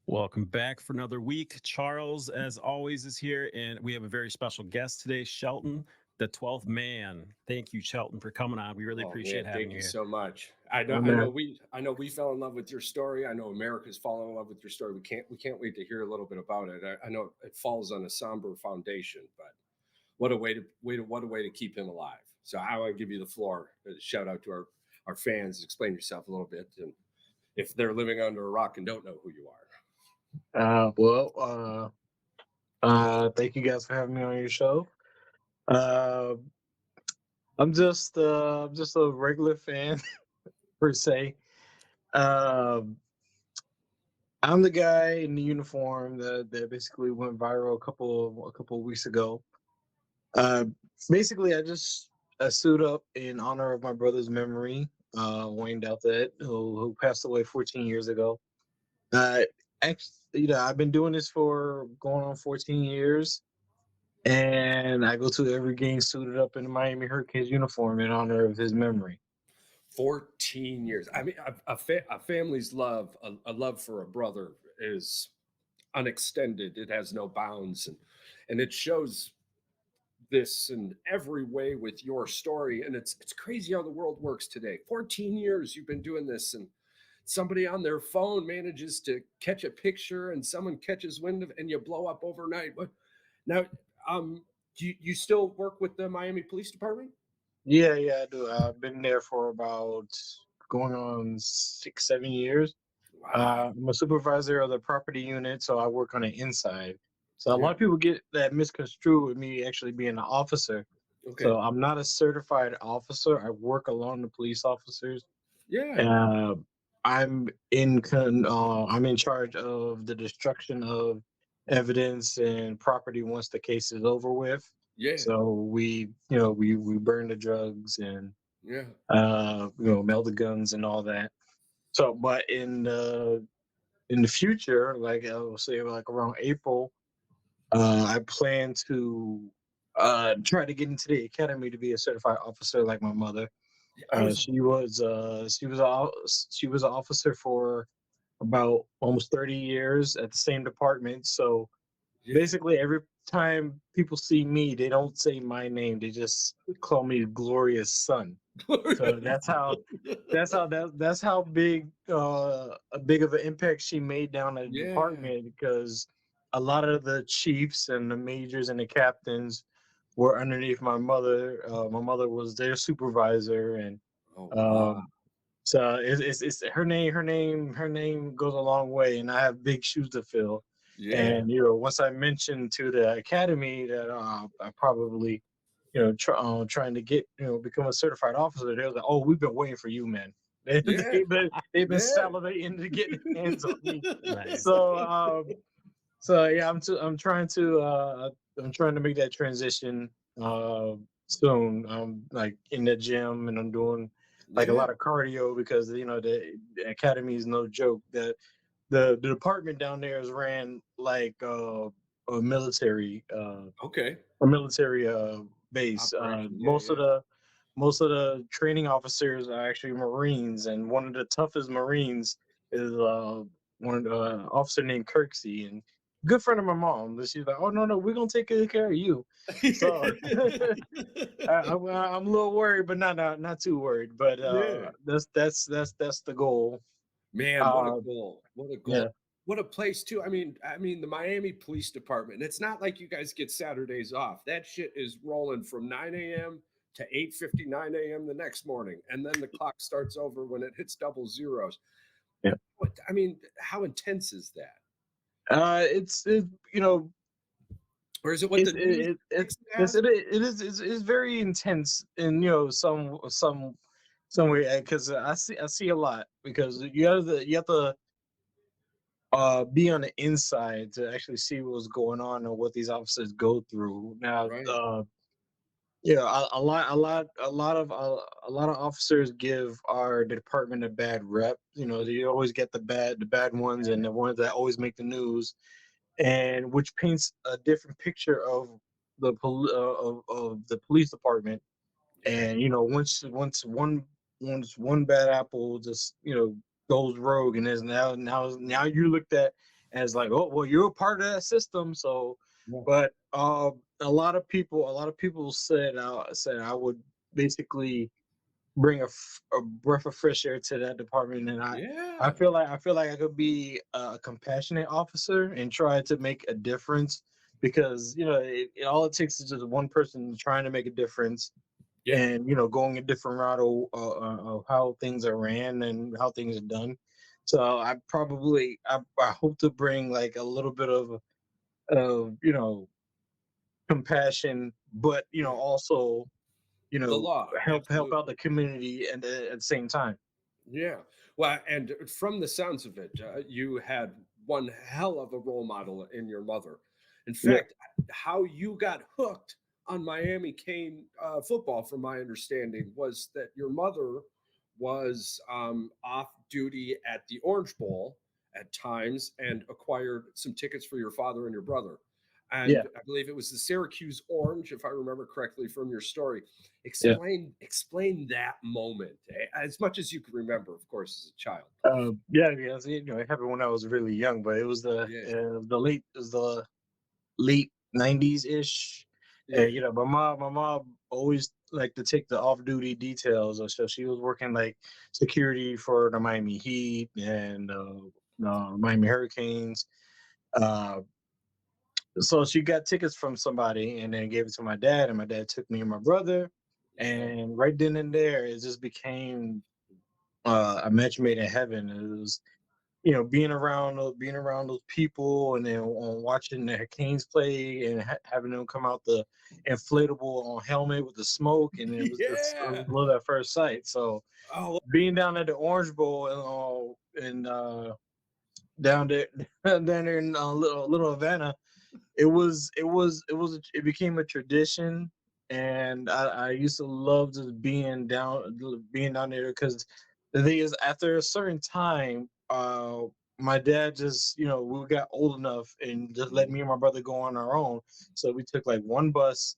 Welcome back for another week. Charles, as always, is here, and we have a very special guest today, Shelton, the 12th man. Thank you, Shelton, for coming on. We really appreciate having Thank you you here. so much. I know, Oh, I man. know we fell in love with your story. I know America's fallen in love with your story. We can't wait to hear a little bit about it. I know it falls on a somber foundation, but what a way to keep him alive. So I want to give you the floor. Shout out to our fans. Explain yourself a little bit, and if they're living under a rock and don't know who you are. Thank you guys for having me on your show. I'm just a regular fan per se. Um, I'm the guy in the uniform that basically went viral a couple of weeks ago. Uh, Basically, I suit up in honor of my brother's memory, Wayne Douthett, who passed away 14 years ago. Uh, I've been doing this for going on 14 years. And I go to every game suited up in the Miami Hurricanes uniform in honor of his memory. 14 years. I mean, a family's love, a love for a brother is unextended. It has no bounds, and it shows this in every way with your story. And it's crazy how the world works today. 14 years you've been doing this, and somebody on their phone manages to catch a picture, and someone catches wind of it, and you blow up overnight. But now, do you still work with the Miami Police Department? Yeah, I do. I've been there for about going on 6, 7 years. Wow. I'm a supervisor of the property unit, so I work on the inside. So a lot Yeah. of people get that misconstrued with me actually being an officer. Okay. So I'm not a certified officer. I work along the police officers. Yeah. Uh, I'm I'm in charge of the destruction of evidence and property once the case is over with. Yeah. So we burn the drugs and Yeah. melt the guns and all that. So, but in the future, like I will say, like around April, I plan to try to get into the academy to be a certified officer, like my mother. She was an officer for about almost 30 years at the same department. So Yeah. basically, every time people see me, they don't say my name; they just call me Gloria's son. So that's how big a big of an impact she made down at the Yeah. department, because a lot of the chiefs and the majors and the captains were underneath my mother. My mother was their supervisor, and Oh, wow. so it's her name goes a long way, and I have big shoes to fill. Yeah. And once I mentioned to the academy that I probably trying to get become a certified officer, they was like, "Oh, we've been waiting for you, man." They've been Yeah. salivating to get their hands on me. Nice. So yeah, I'm trying to make that transition soon. I'm like in the gym, and I'm doing like a lot of cardio, because the academy is no joke. The department down there is ran like a military Okay. base. Operation. Most of the training officers are actually Marines, and one of the toughest Marines is one of the officer named Kirksey, and good friend of my mom. She's like, "Oh no, we're gonna take good care of you." So I'm a little worried, but not too worried. But Yeah. that's the goal. Man, what a goal. What a goal. Yeah. What a place too. I mean, the Miami Police Department. It's not like you guys get Saturdays off. That shit is rolling from 9 a.m. to 8:59 a.m. the next morning, and then the clock starts over when it hits double zeros. Yeah. How intense is that? It's Or is it what the news it's very intense in some way, because I see a lot, because you have to be on the inside to actually see what's going on and what these officers go through. Now, Right. a lot of officers give our department a bad rep. You always get the bad ones, and the ones that always make the news. and which paints a different picture of of the police department. Yeah. And once one bad apple just goes rogue, and is now you looked at as like, oh well, you're a part of that system. So, Yeah. but a lot of people said I would basically bring a breath of fresh air to that department, and I Yeah. feel like I could be a compassionate officer and try to make a difference, because all it takes is just one person trying to make a difference, Yeah. and going a different route of how things are ran and how things are done. So I hope to bring like a little bit of compassion, but Yeah. also The law. help out Absolutely. the community, and at the same time. Yeah. Well, and from the sounds of it, you had one hell of a role model in your mother. In Yeah. fact, how you got hooked on Miami Cane football, from my understanding, was that your mother was off duty at the Orange Bowl at times and acquired some tickets for your father and your brother. Yeah. And I believe it was the Syracuse Orange, if I remember correctly from your story. Yeah. Explain that moment, as much as you can remember, of course, as a child. Yeah, because it happened when I was really young, but it was Yeah, the late '90s ish. yeah, And my mom always liked to take the off duty details. So she was working like security for the Miami Heat and Miami Hurricanes. Uh, so she got tickets from somebody and then gave it to my dad, and my dad took me and my brother. yeah, And right then and there, it just became a match made in heaven. It was being around those people, and then watching the Canes play, and having them come out the inflatable helmet with the smoke, and it yeah. was love at first sight. So Oh, being down at the Orange Bowl and down there down there in little Havana, it became a tradition. And I used to love just being down there, because the thing is, after a certain time, my dad just we got old enough and just let me and my brother go on our own. So we took like one bus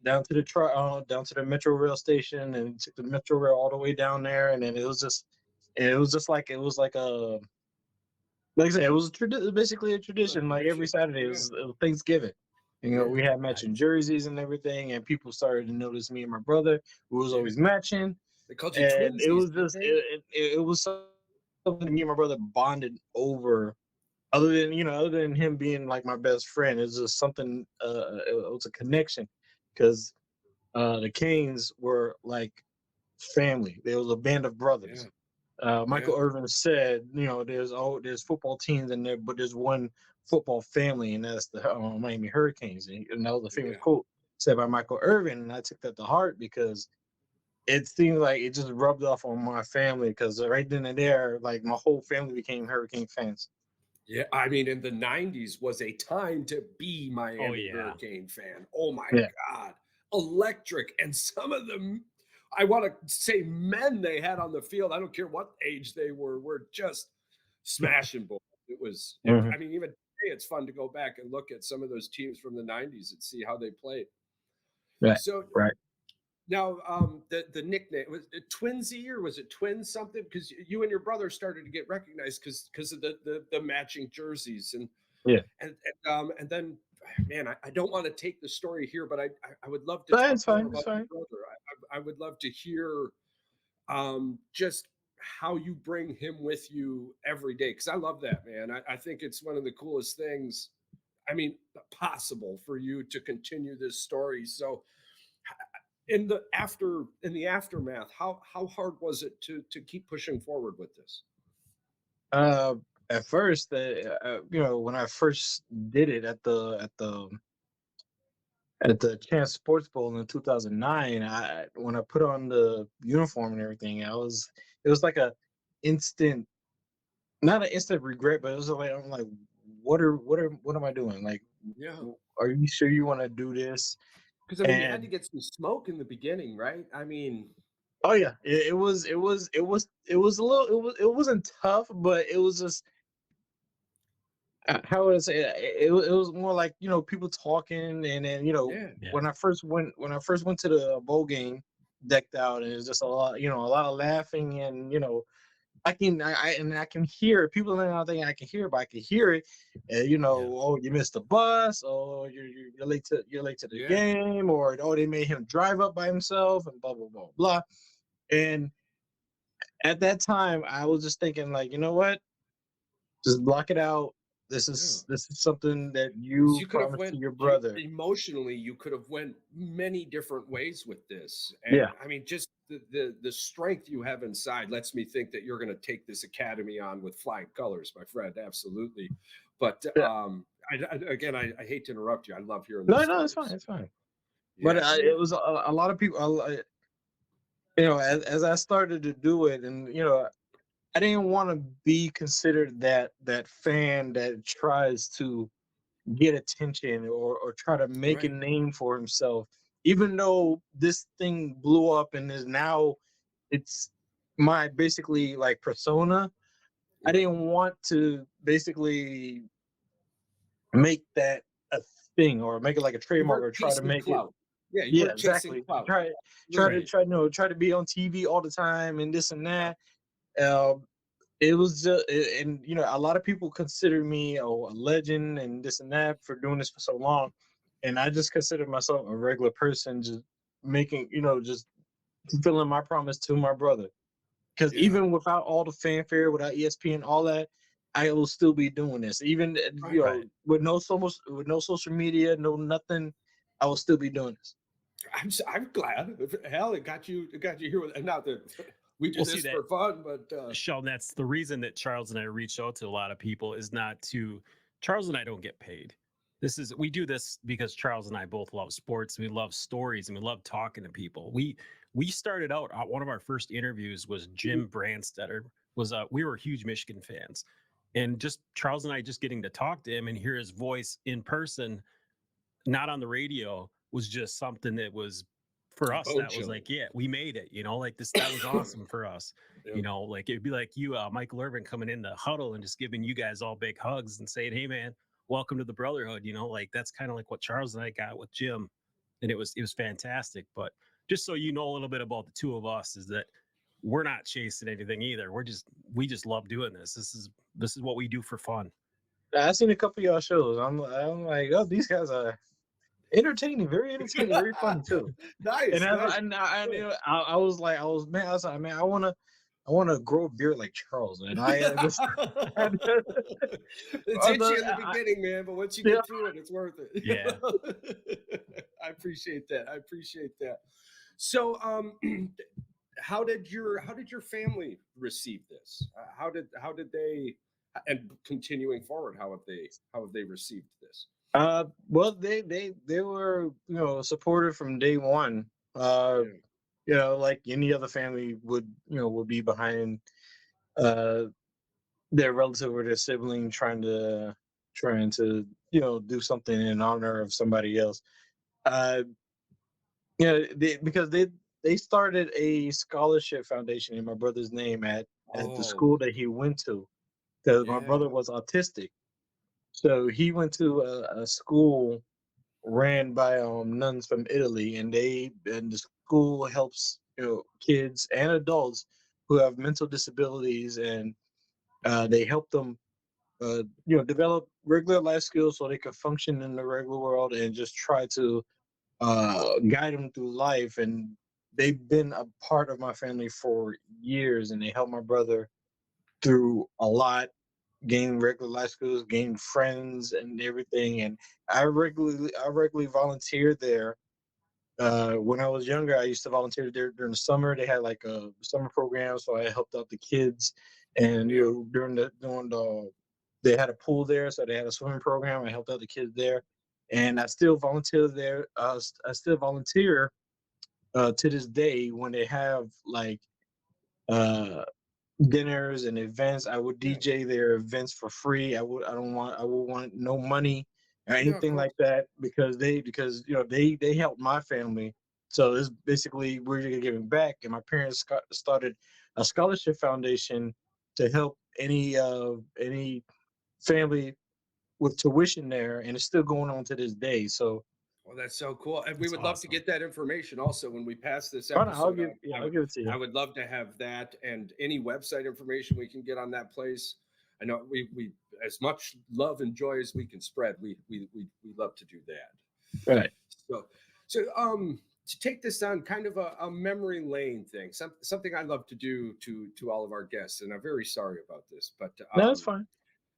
down to the metro rail station, and took the metro rail all the way down there. And then it was just like like I said, it was basically a a tradition. Like every tradition. Saturday, Yeah, it was Thanksgiving. yeah. We had matching Nice. jerseys and everything, and people started to notice me and my brother, who was Yeah. always matching. They called you And it twinsies, was didn't just they? it was something me and my brother bonded over. Other than him being like my best friend, it's just something. It was a connection, because the Canes were like family. There was a band of Yeah, brothers. yeah, Michael Irvin said, there's football teams in there, but there's one football family, and that's the Miami Hurricanes. And that was a famous yeah. quote said by Michael Irvin, and I took that to heart, because it seemed like it just rubbed off on my family, because right then and there, like my whole family became Hurricane fans. Yeah, I mean, in the '90s was a time to be Oh Miami yeah. Hurricane fan. Oh my Yeah, God, electric! And some of them, I want to say, men they had on the field. I don't care what age they were just smashing balls. hmm I mean, even today, it's fun to go back and look at some of those teams from the '90s and see how they played. right, So right. now, the nickname was it Twinsy, or was it Twin something? Because you and your brother started to get recognized because of the matching jerseys, Yeah, and then, man, I don't want to take the story here, but I would love to but talk it's more fine. It's about your fine. brother. I would love to hear just how you bring him with you every day, because I love that, man. I think it's one of the coolest things. I mean, possible for you to continue this story. So in the aftermath, how hard was it to keep pushing forward with this? Uh, at first, when I first did it at the Chance Sports Bowl in 2009, when I put on the uniform and everything, it was like a instant, not an instant regret, but it was like, I'm like, what am I doing? Like, Yeah, are you sure you want to do this? because I mean, you had to And get some smoke in the beginning, right? I mean, oh yeah, it was a little, it wasn't tough, but it was just how would I say it? It was more like, people talking, and then, Yeah. Yeah. when I first went to the bowl game, decked out, and it's just a lot of laughing, and I can hear people not thinking I can hear, but I can hear it. Yeah. Oh, you missed the bus, or you're late to the Yeah. game, or oh, they made him drive up by himself, and blah blah blah blah. And at that time, I was just thinking, like, you know what? Just block it out. This Yeah. is this is something that 'Cause you you could have promised to went your you brother. emotionally, you could have went many different ways with this. Yeah, And I mean, just the strength you have inside lets me think that you're going to take this academy on with flying colors, my friend. Absolutely. But yeah. again, I hate to interrupt you. I love hearing No, these no, it's fine, stories. it's fine. But Yeah, man. it was a lot of people. As I started to do it, and I didn't want to be considered that fan that tries to get attention, or try to make a Right. name for himself. Even though this thing blew up and is now, it's my basically like persona. I Right. didn't want to basically make that a thing, or make it like a You trademark, weren't or try to chasing make it. clout. Yeah, you Yeah, weren't chasing exactly. clout. Try to Right. try no try to be on TV all the time, and this and that. Um, it was just, and a lot of people consider me, a legend, and this and that, for doing this for so long, and I just consider myself a regular person, just making, just fulfilling my promise to my brother. Because Yeah. even without all the fanfare, without ESPN, all that, I will still be doing this. Even Right. Right. with no social media, no nothing, I will still be doing this. I'm glad. Hell, it got you here with, and not that we do We'll see this that. for fun, but Sheldon, that's the reason that Charles and I reached out to a lot of people, is not to Charles and I don't get paid. We do this because Charles and I both love sports. We love stories, and we love talking to people. We started out, one of our first interviews was Jim Brandstetter. We were huge Michigan fans, and just Charles and I just getting to talk to him and hear his voice in person, not on the radio, was just something that was, for us, bone that was chilling. like, yeah, we made it, like this, that was awesome for us. Yeah. Like it'd be like you, Michael Irvin, coming in the huddle and just giving you guys all big hugs and saying, hey man, welcome to the brotherhood. Like that's kind of like what Charles and I got with Jim. And it was fantastic. But just so you know a little bit about the two of us, is that we're not chasing anything either. We just love doing this. This is what we do for fun. I seen a couple of y'all shows. I'm like, oh, these guys are entertaining, very entertaining, very funny too. And Nice, as nice. I was, man, I was like, man, I wanna grow a beard like Charles, and I just I, It's itchy in the beginning, man, but once you yeah. get through it, it's worth it. Yeah. I appreciate that. I appreciate that. So, how did your family receive this? How did they, and continuing forward, how have they received this? Well, they were, supportive from day one. Uh, Yeah. like any other family would be behind uh their relative or their sibling trying to do something in honor of somebody else. Uh, because they started a scholarship foundation in my brother's name at the Oh, school that he went to, because my yeah. brother was autistic. So he went to a school ran by nuns from Italy, and the school helps kids and adults who have mental disabilities, and they help them develop regular life skills so they can function in the regular world, and just try to guide them through life. And they've been a part of my family for years, and they helped my brother through a lot, gain regular life skills, gain friends and everything. And I regularly volunteer there. When I was younger, I used to volunteer there during the summer. They had like a summer program, so I helped out the kids. And Yeah. during the they had a pool there, so they had a swimming program. I helped out the kids there, and I still volunteer there. I still volunteer to this day when they have like uh, dinners and events. I would Yeah. DJ their events for free. I would want no money or Yeah, of anything course. like that, because they helped my family. So it's basically we're giving back. And my parents started a scholarship foundation to help any family with tuition there, and it's still going on to this day. So, Well, that's so cool, and we That's would love to awesome. get that information also when we pass this oh, no, I'll episode give out. yeah, I'll give it to you. I would love to have that and any website information we can get on that place. I know we as much love and joy as we can spread. We love to do that. Right. So to take this on kind of a memory lane thing, something I love to do to all of our guests, and I'm very sorry about this, but No, that's fine.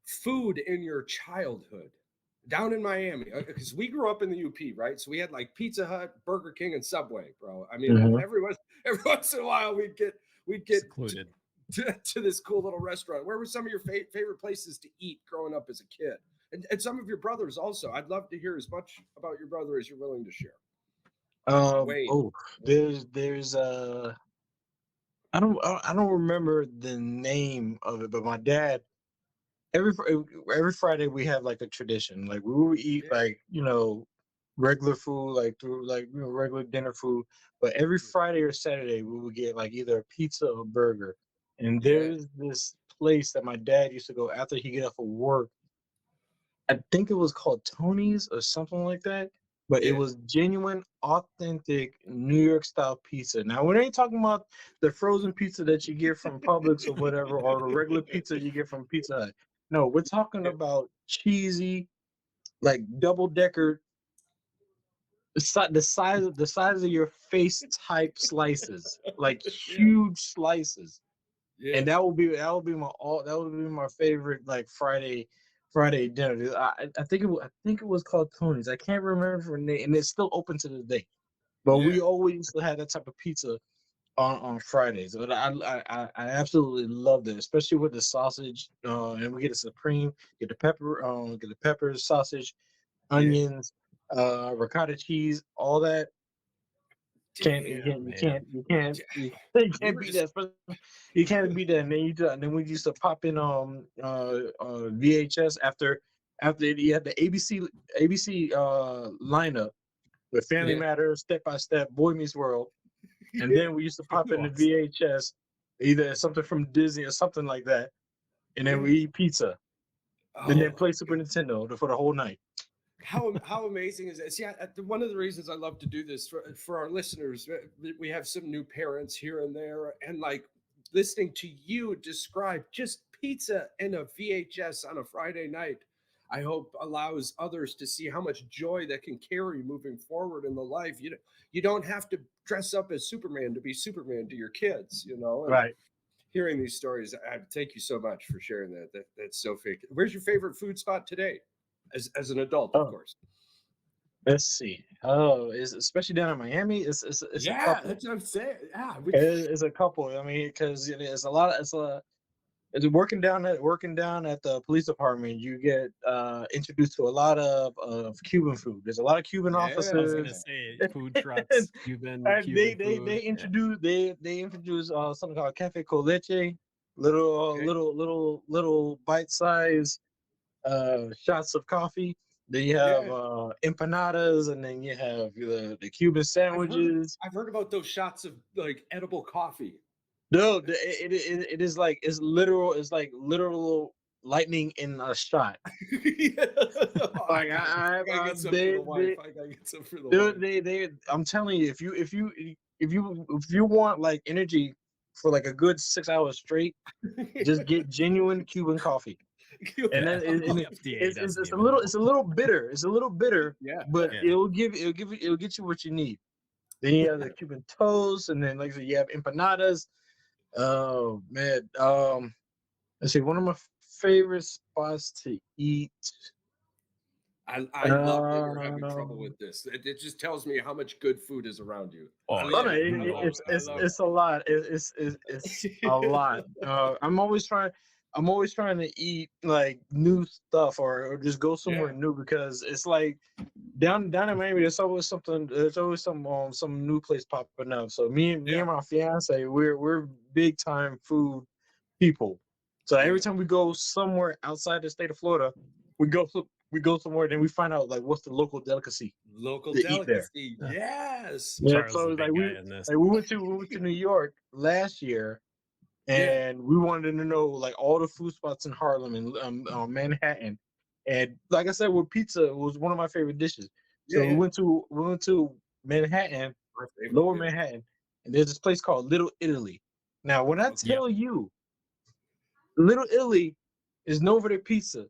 food in your childhood down in Miami, because we grew up in the UP, right? So we had like Pizza Hut, Burger King, and Subway, bro. I mean, Mhm. every once in a while we'd get Secluded. to this cool little restaurant. Where were some of your favorite places to eat growing up as a kid? And some of your brothers also. I'd love to hear as much about your brother as you're willing to share. Wayne. Oh, there's I don't remember the name of it, but my dad every every Friday we have like a tradition. Like we would eat Yeah. like regular food, like through like regular dinner food. But every Friday or Saturday we would get like either a pizza or burger. And Yeah. there's this place that my dad used to go after he get off of work. I think it was called Tony's or something like that. But it Yeah. was genuine, authentic New York style pizza. Now, we ain't talking about the frozen pizza that you get from Publix or whatever, or the regular pizza you get from Pizza Hut. No, we're talking about cheesy, like double decker, the size of your face type slices, like Yeah. huge slices. Yeah. And that would be my favorite like Friday dinner. I think it was called Tony's. I can't remember the name, and it's still open to this day. But Yeah. we always used to have that type of pizza on Fridays. But I absolutely loved it, especially with the sausage. And we get a supreme, get the peppers, sausage, Yeah. onions, ricotta cheese, all that. Can't you Damn. can't you Man. can't you can't Yeah. you, you We can't were beat just that. You can't beat that. And then we used to pop in VHS after you had the ABC lineup with Family yeah. Matters, Step by Step, Boy Meets World, and Yeah. then we used to pop in the Awesome. VHS, either something from Disney or something like that, and then Yeah. we eat pizza, and then Oh, play Super Nintendo for the whole night. how amazing is this? Yeah, one of the reasons I love to do this for our listeners, we have some new parents here and there, and like listening to you describe just pizza and a VHS on a Friday night. I hope allows others to see how much joy that can carry moving forward in the life. You don't have to dress up as Superman to be Superman to your kids, and Right. hearing these stories, I thank you so much for sharing that. That's so fake. Where's your favorite food spot today? As an adult, of Oh, course. let's see. Oh, is especially down in Miami. It's a Yeah, couple. that's what I'm saying. Yeah, It's a couple. I mean, because it's a lot. It's working down at the police department. You get introduced to a lot of Cuban food. There's a lot of Cuban I was gonna yeah, officers. say food and, trucks, Cuban they food. Yeah. introduce they introduce something called cafe con leche, little okay, little bite size shots of coffee. Then you have yeah. empanadas, and then you have the Cuban I've heard sandwiches. I've heard about those shots of like edible coffee. No, it is like it's literal. It's like literal lightning in a shot. Yeah. Oh, Like I gotta get some for the wife. I gotta get some for the wife. they I'm telling you, if you want like energy for like a good 6 hours straight, just get genuine Cuban coffee. And Yeah. then The FDA doesn't it's a even know. little bitter. It's a little bitter, Yeah, but Yeah. it'll get you what you need. Then you have the Cuban toast, and then like I said, you have empanadas. Oh man, let's see. One of my favorite spots to eat. I love that you're having trouble Um, with this. It just tells me how much good food is around you. I Oh oh love no, yeah, it. you I know love it. it. I love it's a lot. It's a lot. I'm always trying. I'm always trying to eat like new stuff or just go somewhere Yeah, new because it's like down in Miami. There's always something. There's always some new place popping up. So me yeah, and my fiance, we're big time food people. So every yeah. time we go somewhere outside the state of Florida, we go somewhere, then we find out like what's the local delicacy Local to eat there. delicacy. Yes. Yeah, Charles is so a it's big guy in this. we went to New York last year, Yeah. and we wanted to know like all the food spots in Harlem and Manhattan, And like I said, with pizza, it was one of my favorite dishes. Yeah, So yeah. we went to Manhattan, My favorite. Lower Yeah. Manhattan, and there's this place called Little Italy. Now, when I Yep. tell you, Little Italy is known for their pizza.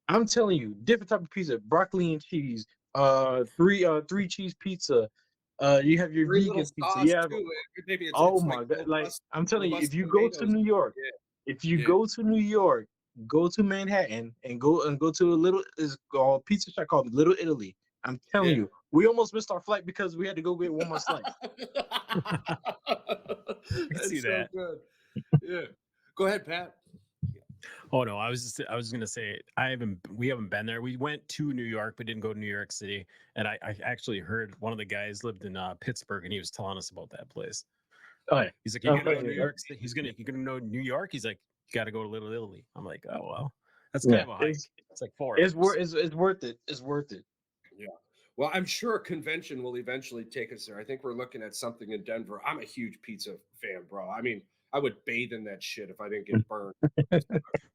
I'm telling you, different type of pizza, broccoli and cheese, three cheese pizza. You have your Very little vegan pizza. sauce You have, too. Maybe oh it's like my god, like robust, I'm telling you, robust if you go to tomatoes. New York, Yeah, if you yeah, go to New York, go to Manhattan and go to a little is called pizza shop called Little Italy. I'm telling yeah. you, we almost missed our flight because we had to go get one more slice. I can see That's so that. good. Yeah. Go ahead, Pat. Oh no, I was gonna say we haven't been there. We went to New York, but didn't go to New York City. And I actually heard one of the guys lived in Pittsburgh, and he was telling us about that place. Oh yeah, He's like, I'm you gonna go to telling New you, York City? You're gonna know New York? He's like, you gotta go to Little Italy. I'm like, oh well, that's kind yeah, of a hike. It's like 4 it's hours. it's worth it. It's worth it. Yeah. Well, I'm sure a convention will eventually take us there. I think we're looking at something in Denver. I'm a huge pizza fan, bro. I mean, I would bathe in that shit if I didn't get burned. I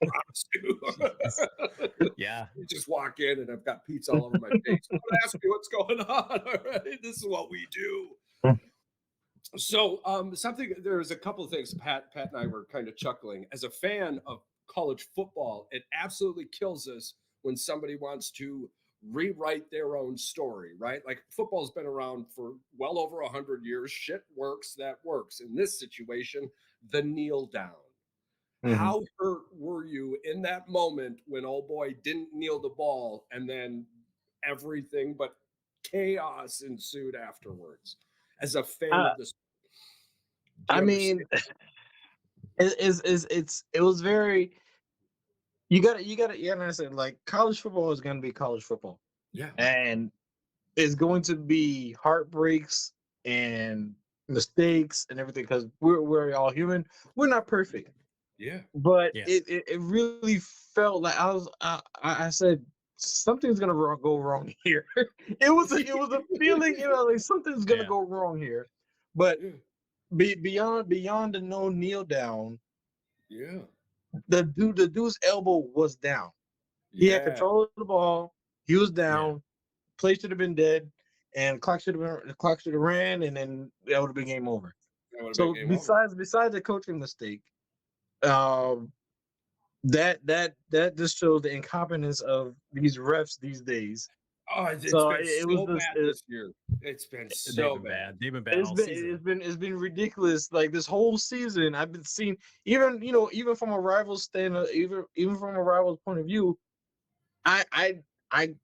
promise Jeez. you. Yeah. You just walk in and I've got pizza all over my face. Don't ask me what's going on. All right. This is what we do. So there's a couple of things Pat and I were kind of chuckling. As a fan of college football, it absolutely kills us when somebody wants to rewrite their own story, right? Like football's been around for well over 100 years. Shit works, that works. In this situation, the kneel down. Mhm. How hurt were you in that moment when old boy didn't kneel the ball and then everything but chaos ensued afterwards? As a fan I, of this, do I you mean, understand? it was very you gotta understand like college football is gonna be college football, Yeah, and it's going to be heartbreaks and mistakes and everything because we're all human. We're not perfect, yeah, but Yes. it really felt like I said something's gonna go wrong here. It was a feeling, like something's gonna Yeah. go wrong here, but yeah, beyond the no kneel down, yeah, the dude's elbow was down. He had yeah. control of the ball. He was Yeah. down. Play should have been dead, and the clock should have ran, and then that would have been game over. That would have been So game over. besides the coaching mistake, um, that just shows the incompetence of these refs these days. Oh, it's So been it was so just bad this year. It's been They've so been bad. bad. They've been bad all season. it's been ridiculous. Like this whole season, I've been seeing even from a rival's even from a rival's point of view, I I I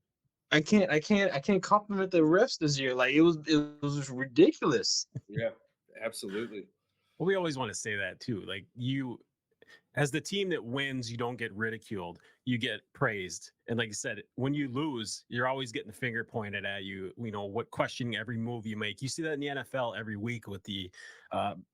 I can't compliment the refs this year. Like it was just ridiculous. Yeah, absolutely. Well, we always want to say that too. Like as the team that wins, you don't get ridiculed, you get praised. And like you said, when you lose, you're always getting the finger pointed at you, what questioning every move you make. You see that in the NFL every week with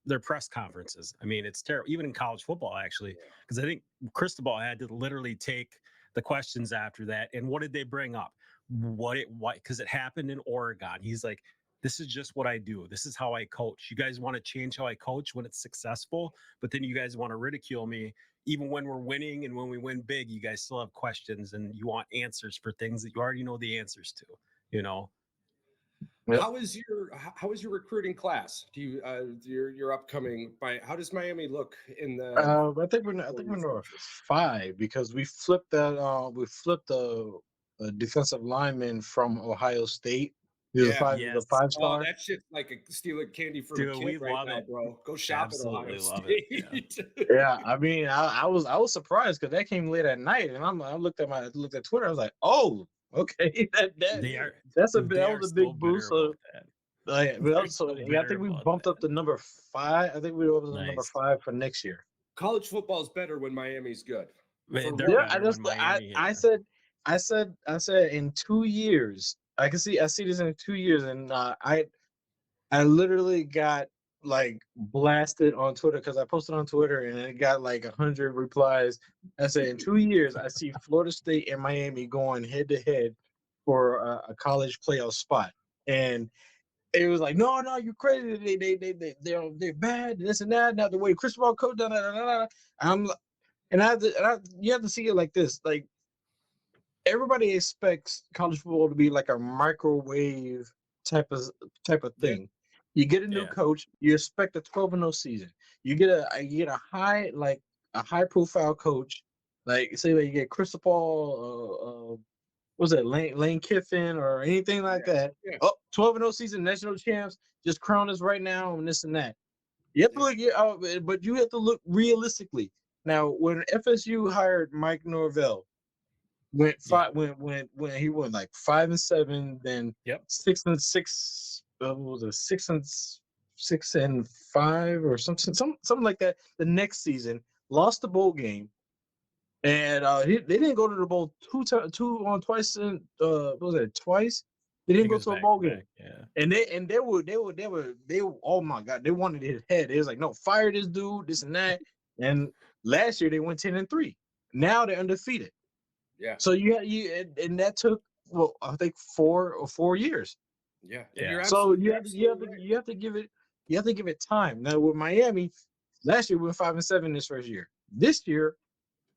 their press conferences. I mean, it's terrible, even in college football, actually, because I think Cristobal had to literally take the questions after that. And what did they bring up? Because it happened in Oregon. He's like, this is just what I do. This is how I coach. You guys want to change how I coach when it's successful, but then you guys want to ridicule me. Even when we're winning and when we win big, you guys still have questions and you want answers for things that you already know the answers to, you know? Yep. How is your recruiting class? Do you your upcoming by how does Miami look in the I think we're number 5 because we flipped a defensive lineman from Ohio State. He was yeah. the Yes. 5-star. That shit's like a stealing candy from a Dude, kid we right love now, it. bro. Go shop at Ohio Absolutely love it. Yeah. State. Yeah, I mean, I was surprised because that came late at night, and I looked at Twitter. I was like, oh, okay, They are that was a so big bitter boost. So, about that. but They're so so yeah, I bitter think we about bumped up that. to number 5. I think we were up to number Nice. 5 for next year. College football is better when Miami's good. Man, they're For Yeah, what? better when Miami. I said in 2 years, I see this in 2 years, and I literally got like blasted on Twitter because I posted on Twitter and it got like 100 replies. I said in 2 years, I see Florida State and Miami going head to head for a college playoff spot, and it was like, no, you're crazy. They're bad. This and that. Now the way Cristobal coach, da, da, da, da, da. I'm and I, have to, and I you have to see it like this, like everybody expects college football to be like a microwave type of type of Yeah. thing. You get a new Yeah. coach, you expect a 12-0 season. You get a high profile coach, like say like you get Cristobal, what's that, Lane Kiffin or anything like that. Yeah. Oh, 12-0 season, national champs, just crown us right now and this and that. You have to look, but you have to look realistically. Now, when FSU hired Mike Norvell, went Yeah. five when he went like 5-7, then Yep. 6-6. What was it, 6-5 or something like that? The next season, lost the bowl game, and they didn't go to the bowl twice. What was it, twice? They I didn't think it go was to a back bowl to game. back. Yeah. And they were, oh my god, they wanted his head. It was like, no, fire this dude, this and that. And last year they went 10-3. Now they're undefeated. Yeah. So and that took, well, I think 4 years. Yeah. And Yeah. you're So absolutely, you have to give it time. Now with Miami, last year we went 5-7 this first year. This year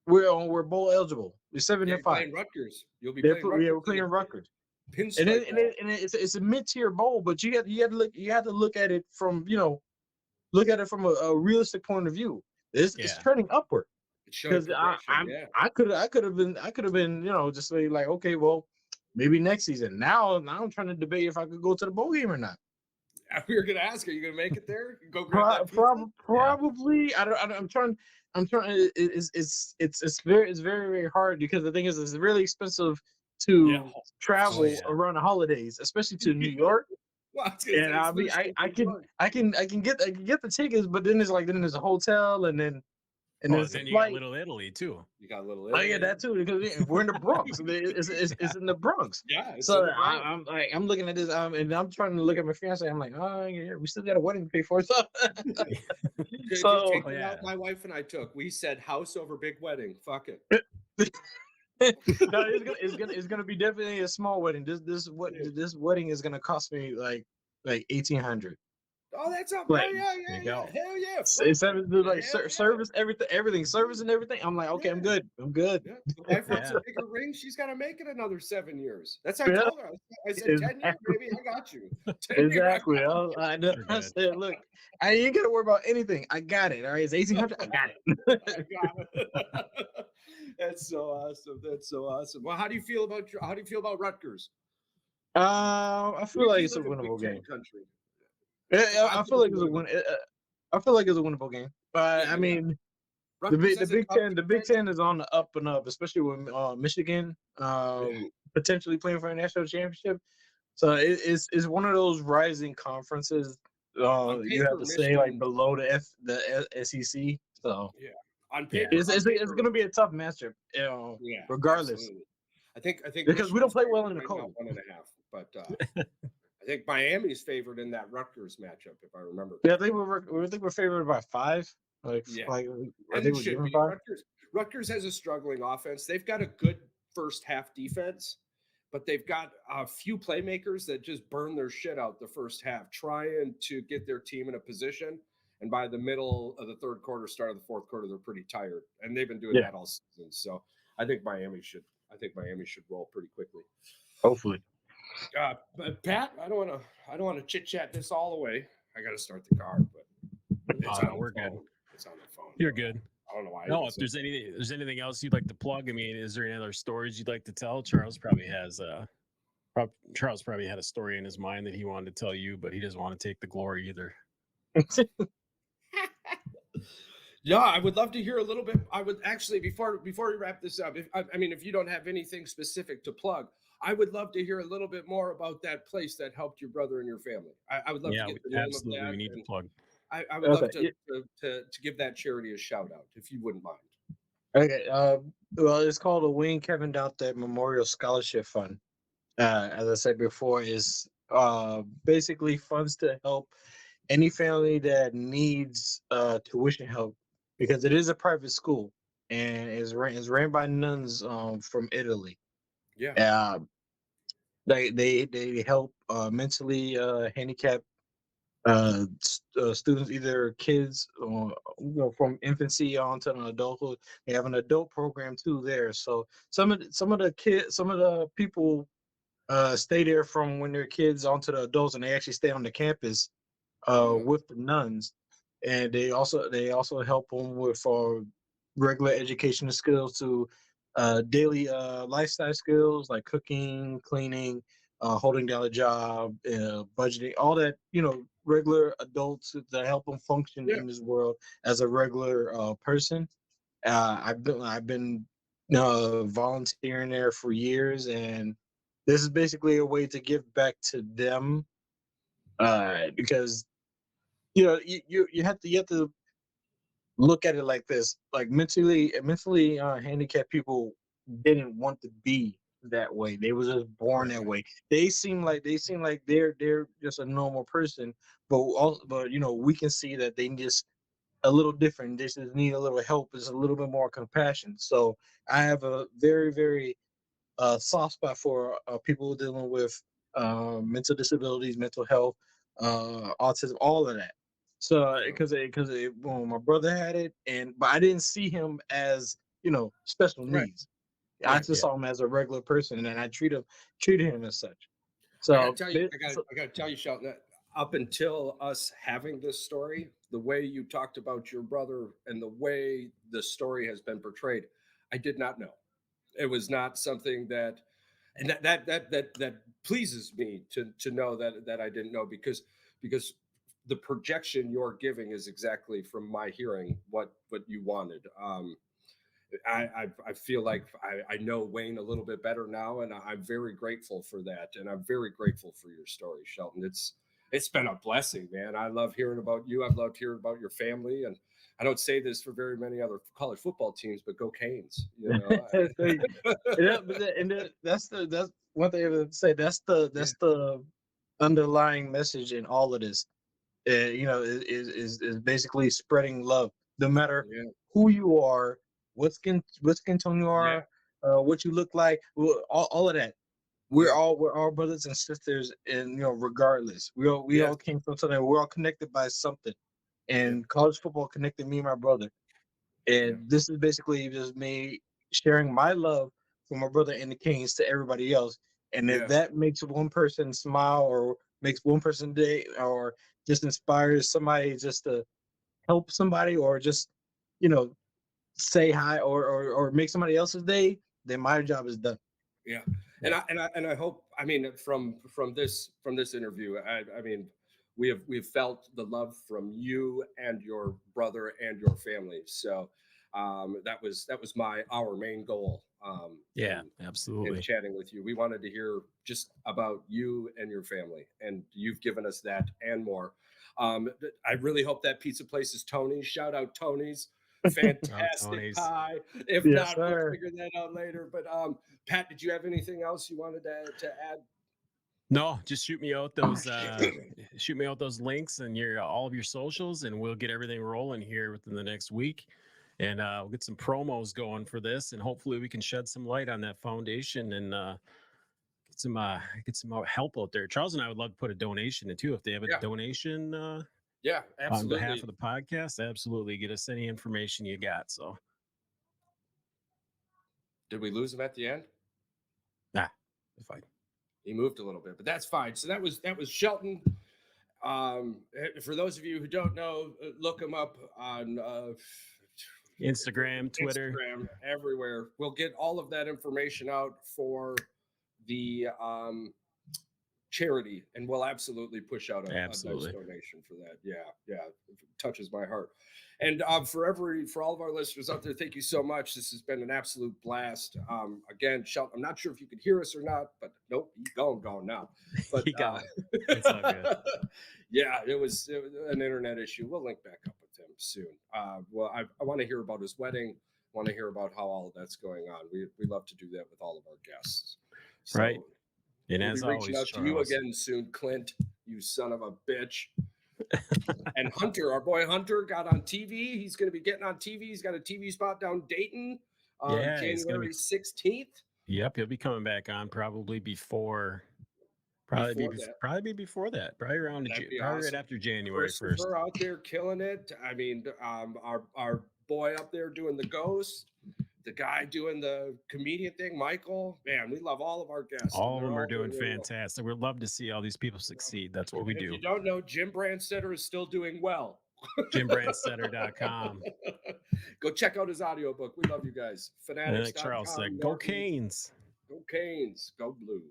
we're bowl eligible. We're 7-5. you're playing Rutgers. You'll be Yeah, playing Rutgers. we're playing Rutgers. Pinstripe And ball. it's a mid-tier bowl, but you have to look at it from a realistic point of view. It's Yeah. turning upward. It's showing Because progression. I could have been just say like, okay, well, maybe next season. Now I'm trying to debate if I could go to the bowl game or not. We were gonna ask, are you gonna make it there? Go grab that pizza? Probably. I'm trying. It's very very hard, because the thing is, it's really expensive to Yeah. travel yeah. around the holidays, especially to New York. Well, I was gonna And say, I mean, especially I in can York. I can get the tickets, but then there's a hotel, and then Oh, there's a then you got flight. Little Italy too. You got a little. Oh yeah, that too, because we're in the Bronx. It's in the Bronx. Yeah. It's So in the Bronx. I'm looking at this, and I'm trying to look at my fiance. I'm like, oh yeah, we still got a wedding to pay for. So, so Take the yeah. route my wife and I took. We said house over big wedding. Fuck it. no, it's gonna be definitely a small wedding. This wedding is gonna cost me like 1,800. Oh, that's up. Like, Yeah. there you go. Hell yeah. It's like Hell yeah. service, everything, service and everything. I'm like, okay, I'm Yeah. good. Yeah. The wife wants Yeah. a bigger ring. She's got to make it another 7 years. That's what I Yeah. told her. I said 10 years, baby. I got you. 10 years, Exactly. I got you. I said, look, I ain't gotta worry about anything. I got it. All right, it's 1,800. I got it. I got it. That's so awesome. That's so awesome. Well, how do you feel about Rutgers? I feel like it's a live in winnable Big Ten game. country. I feel like it's a win. I feel like it's a winnable game. But Yeah, I mean, the Rutgers has a Big tough Ten, the Big defense. Ten is on the up and up, especially with Michigan potentially playing for a national championship. So it's one of those rising conferences. On You have paper, to say like Michigan- below the SEC. So On paper, it's on going paper- to be a tough matchup, yeah, regardless. absolutely. I think Because we don't Michigan's play well favored in the right now, cold. 1.5. But I think Miami's favored in that Rutgers matchup, if I remember. Yeah, I think we're favored by 5. Yeah. I And think it we're should given be. 5. Rutgers has a struggling offense. They've got a good first half defense, but they've got a few playmakers that just burn their shit out the first half, trying to get their team in a position. And by the middle of the third quarter, start of the fourth quarter, they're pretty tired, and they've been doing that all season. So I think Miami should roll pretty quickly. Hopefully. But Pat, I don't want to chit chat this all the way. I got to start the car, but it's on we're the phone. good. It's on the phone. You're good. I don't know why. No, if there's anything else you'd like to plug, I mean, is there any other stories you'd like to tell? Charles probably has Charles probably had a story in his mind that he wanted to tell you, but he doesn't want to take the glory either. Yeah, I would love to hear a little bit. I would actually, before we wrap this up, if you don't have anything specific to plug, I would love to hear a little bit more about that place that helped your brother and your family. I would love to get the name of that. We need to plug. I would love to give that charity a shout out, if you wouldn't mind. Okay. Well, it's called the Wayne Kevin Douthett Memorial Scholarship Fund. As I said before, is basically funds to help any family that needs tuition help, because it is a private school and is ran by nuns from Italy. Yeah. They help mentally handicapped students, either kids or from infancy on to an adulthood. They have an adult program too there. So some of the people stay there from when they're kids onto the adults, and they actually stay on the campus Mm, with the nuns, and they also help them with regular educational skills to daily lifestyle skills like cooking, cleaning, holding down a job, budgeting, all that, regular adults that help them function yeah. in this world as a regular person. I've been volunteering there for years, and this is basically a way to give back to them, because you have to look at it like this: like mentally handicapped people didn't want to be that way. They was just born that Right. way. They seem like they're just a normal person, but we can see that they just a little different. They just need a little help. It's a little bit more compassion. So I have a very, very soft spot for people dealing with mental disabilities, mental health, autism, all of that. So Yeah. because well, my brother had it, and but I didn't see him as special Right. needs. I Right. just Yeah. saw him as a regular person, and I treated him as such. I gotta So, tell you, this, so I gotta tell you, Shelton, that up until us having this story, the way you talked about your brother and the way the story has been portrayed, I did not know. It was not something that, and that pleases me to know that I didn't know, because the projection you're giving is exactly from my hearing what you wanted. I feel like I know Wayne a little bit better now, and I'm very grateful for that, and I'm very grateful for your story, Shelton. It's been a blessing, man. I love hearing about you. I've loved hearing about your family, and I don't say this for very many other college football teams, but go Canes, you know. and that's one thing I would say. That's the Yeah, that's the underlying message in all of this. Is basically spreading love, no matter yeah, who you are, what skin tone you yeah, are, what you look like, all of that. We're yeah, all brothers and sisters, and regardless, we all yes, came from something. We're all connected by something, yeah, and college football connected me and my brother. yeah, And this is basically just me sharing my love for my brother and the Kings to everybody else. And if yeah, that makes one person smile, or makes one person day, or just inspires somebody just to help somebody, or just, you know, say hi, or make somebody else's day, then my job is done. yeah. Yeah. And I hope, I mean, from this interview, I mean, we've felt the love from you and your brother and your family. So that was our main goal, Yeah. in Absolutely. chatting with you. We wanted to hear just about you and your family, and you've given us that and more. I really hope that pizza place is Tony's. Shout out Tony's. Oh, Fantastic Tony's. pie. If Yes, not, we'll sir. figure that out later. But Pat, did you have anything else you wanted to add? No, just shoot me out those links and your all of your socials, and we'll get everything rolling here within the next week. And we'll get some promos going for this, and hopefully we can shed some light on that foundation, and get some help out there. Charles and I would love to put a donation in too. If they have a Yeah, donation yeah, on behalf absolutely. of the podcast, absolutely get us any information you got. So, Did we lose him at the end? nah, if I He moved a little bit, but that's fine. So that was Shelton. For those of you who don't know, look him up on Instagram, Twitter, Instagram, everywhere. We'll get all of that information out for the charity, and we'll absolutely push out a nice absolutely. donation for that. Yeah, yeah, it touches my heart. And for all of our listeners out there, thank you so much. This has been an absolute blast. Again, Shelton, I'm not sure if you could hear us or not, but nope, he's gone now. But He gone. It's all good. yeah, it was an internet issue. We'll link back up with him soon. Well, I want to hear about his wedding. Want to hear about how all of that's going on. We love to do that with all of our guests. Right. So And we'll be as reaching always, out to you Charles. again soon, Clint, you son of a bitch. And Hunter, our boy Hunter, got on TV. He's going to be getting on TV. He's got a TV spot down Dayton on Yeah, he's gonna be. January 16th. Yep, he'll be coming back on probably before before that. Probably be before that. Probably around That'd be probably right awesome. after January 1st. Christopher out there killing it. I mean, our boy up there doing the ghost, the guy doing the comedian thing, Michael. Man, we love all of our guests. And All of they're them are all doing really well. fantastic. We'd love to see all these people succeed. That's what we And if do. you don't know, Jim Brandstetter is still doing well. JimBrandstetter.com. Go check out his audiobook. We love you guys. And like Charles Fanatics.com. said, go Canes. Go Canes. Go Blue.